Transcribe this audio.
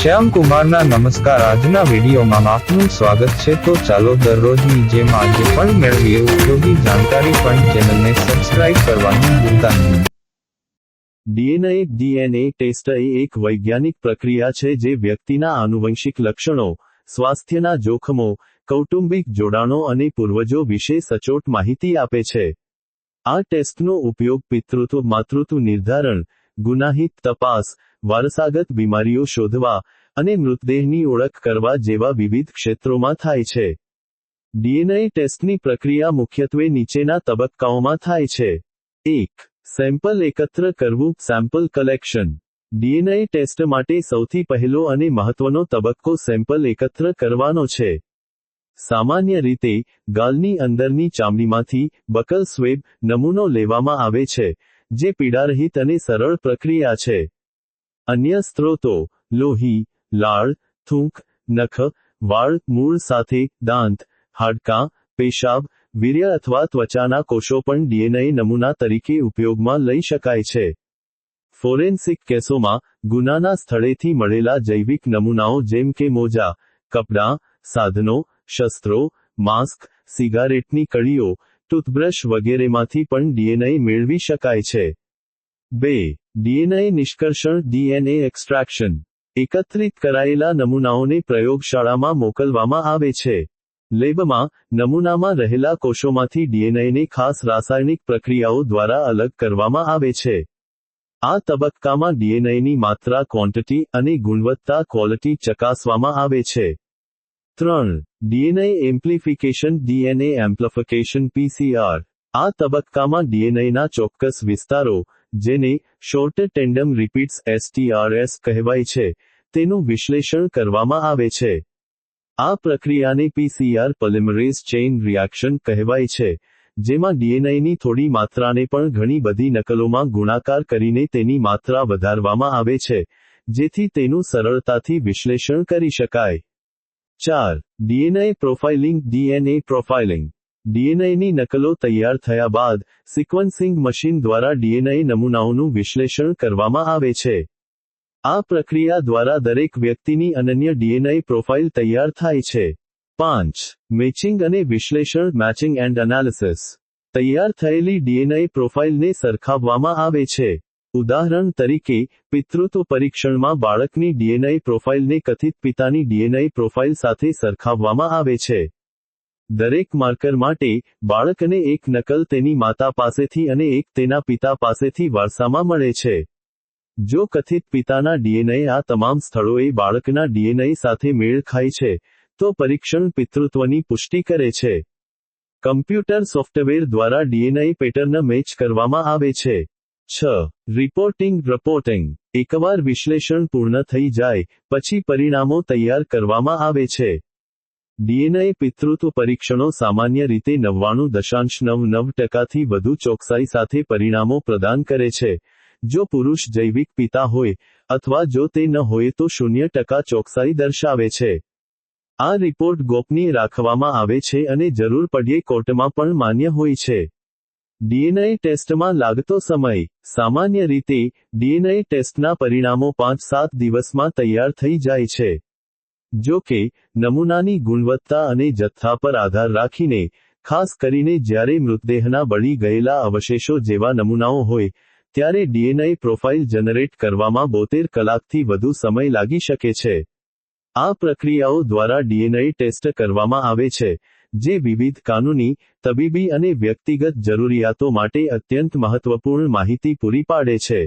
શ્યામ કુમારના નમસ્કાર। આજના વિડીયોમાં આપનું સ્વાગત છે। તો ચાલો દરરોજની જેમ આજે પણ મેળવીએ ઉપયોગી જાણકારી, પણ ચેનલને સબસ્ક્રાઇબ કરવાનું ભૂલતા નહીં। ડીએનએ ટેસ્ટ એ એક વૈજ્ઞાનિક પ્રક્રિયા છે જે વ્યક્તિના આનુવંશિક લક્ષણો, સ્વાસ્થ્યના જોખમો, કૌટુંબિક જોડાણો અને પૂર્વજો વિશે સચોટ માહિતી આપે છે। આ ટેસ્ટનો ઉપયોગ પિતૃત્વ, માતૃત્વ નિર્ધારણ, ગુનાહિત તપાસ, વારસાગત બીમારીઓ શોધવા અને મૃતદેહની ઓળખ કરવા જેવા વિવિધ ક્ષેત્રોમાં થાય છે। ડીએનએ ટેસ્ટની પ્રક્રિયા મુખ્યત્વે નીચેના તબક્કાઓમાં થાય છે। 1. સેમ્પલ એકત્ર કરવું, સેમ્પલ કલેક્શન। ડીએનએ ટેસ્ટ માટે સૌથી પહેલો અને મહત્વનો તબક્કો સેમ્પલ એકત્ર કરવાનો છે। સામાન્ય રીતે, ગાલની અંદરની ચામડીમાંથી, બકલ સ્વેબ, નમૂનો લેવામાં આવે છે, જે પીડારહિત અને સરળ પ્રક્રિયા છે। અન્ય સ્ત્રોતો, લોહી, લાળ, થૂંક, નખ, વાળ, મૂળ સાથે, દાંત, હાડકાં, પેશાબ, વીર્ય અથવા ત્વચાના કોષો પણ ડીએનએ નમૂના તરીકે ઉપયોગમાં લઈ શકાય છે। ફોરેન્સિક કેસોમાં, ગુનાના સ્થળેથી મળેલા જૈવિક નમૂનાઓ જેમ કે મોજા, કપડાં, સાધનો, શસ્ત્રો, માસ્ક, સિગારેટની કળીઓ, ટૂથબ્રશ વગેરેમાંથી પણ ડીએનએ મેળવી શકાય છે। 2. ડીએનએ નિષ્કર્ષણ, ડીએનએ એક્સ્ટ્રેક્શન। એકત્રિત કરાયેલા નમૂનાઓને પ્રયોગશાળામાં મોકલવામાં આવે છે। લેબમાં, નમૂનામાં રહેલા કોષોમાંથી ડીએનએને ખાસ રાસાયણિક પ્રક્રિયાઓ દ્વારા અલગ કરવામાં આવે છે। આ તબક્કામાં ડીએનએની માત્રા, ક્વોન્ટિટી અને ગુણવત્તા, ક્વોલિટી ચકાસવામાં આવે છે। 3. DNA amplification, DNA amplification PCR. આ તબક્કામાં ડીએનએના ચોક્કસ વિસ્તારો, જેને શોર્ટ ટેન્ડમ રિપીટ્સ STRs કહેવાય છે, તેનું વિશ્લેષણ કરવામાં આવે છે। આ પ્રક્રિયાને પીસીઆર પોલિમરેઝ ચેઇન રિએક્શન કહેવાય છે, જેમાં ડીએનએની થોડી માત્રાને પણ ઘણી બધી નકલોમાં ગુણાકાર કરીને તેની માત્રા વધારવામાં આવે છે, જેથી તેનું સરળતાથી વિશ્લેષણ કરી શકાય। 4. DNA profiling, DNA profiling. ડીએનએની નકલો તૈયાર થયા બાદ, સિક્વન્સિંગ મશીન દ્વારા ડીએનએ નમૂનાઓનું વિશ્લેષણ કરવામાં આવે છે। આ પ્રક્રિયા દ્વારા દરેક વ્યક્તિની અનન્ય ડીએનએ પ્રોફાઇલ તૈયાર થાય છે। 5. મેચિંગ અને વિશ્લેષણ, મેચિંગ એન્ડ એનાલિસિસ। તૈયાર થયેલી ડીએનએ પ્રોફાઇલને સરખાવવામાં આવે છે। ઉદાહરણ તરીકે, પિતૃત્વ પરીક્ષણમાં બાળકની ડીએનએ પ્રોફાઇલને કથિત પિતાની ડીએનએ પ્રોફાઇલ સાથે સરખાવવામાં આવે છે। દરેક માર્કર માટે, બાળકને એક નકલ તેની માતા પાસેથી અને એક તેના પિતા પાસેથી વારસામાં મળે છે। જો કથિત પિતાના ડીએનએ આ તમામ સ્થળોએ બાળકના ડીએનએ સાથે મેળ ખાય છે, તો પરીક્ષણ પિતૃત્વની પુષ્ટિ કરે છે। કમ્પ્યુટર સોફ્ટવેર દ્વારા ડીએનએ પેટર્ન મેચ કરવામાં આવે છે। 6. રિપોર્ટિંગ। એકવાર વિશ્લેષણ પૂર્ણ થઈ જાય, પછી પરિણામો તૈયાર કરવામાં આવે છે। ડીએનએ પિતૃત્વ પરીક્ષણો સામાન્ય રીતે 99.99% વધુ ચોકસાઈ સાથે પરિણામો પ્રદાન કરે છે, જો પુરુષ જૈવિક પિતા હોય, અથવા જો તે ન હોય તો 0% ચોકસાઈ દર્શાવે છે। આ રિપોર્ટ ગોપનીય રાખવામાં આવે છે અને જરૂર પડ્યે કોર્ટમાં પણ માન્ય હોય છે। ડીએનએ ટેસ્ટમાં લાગતો સમય, સામાન્ય રીતે, ડીએનએ ટેસ્ટના પરિણામો 5-7 દિવસમાં તૈયાર થઈ જાય છે। જો કે, નમૂનાની ગુણવત્તા અને જથ્થા પર આધાર રાખીને, ખાસ કરીને જ્યારે મૃતદેહના બળી ગયેલા અવશેષો જેવા નમૂનાઓ હોય, ત્યારે ડીએનએ પ્રોફાઇલ જનરેટ કરવામાં 72 કલાકથી વધુ સમય લાગી શકે છે। આ પ્રક્રિયાઓ દ્વારા ડીએનએ ટેસ્ટ કરવામાં આવે છે, જે વિવિધ કાનૂની, તબીબી અને વ્યક્તિગત જરૂરિયાતો માટે અત્યંત મહત્વપૂર્ણ માહિતી પૂરી પાડે છે।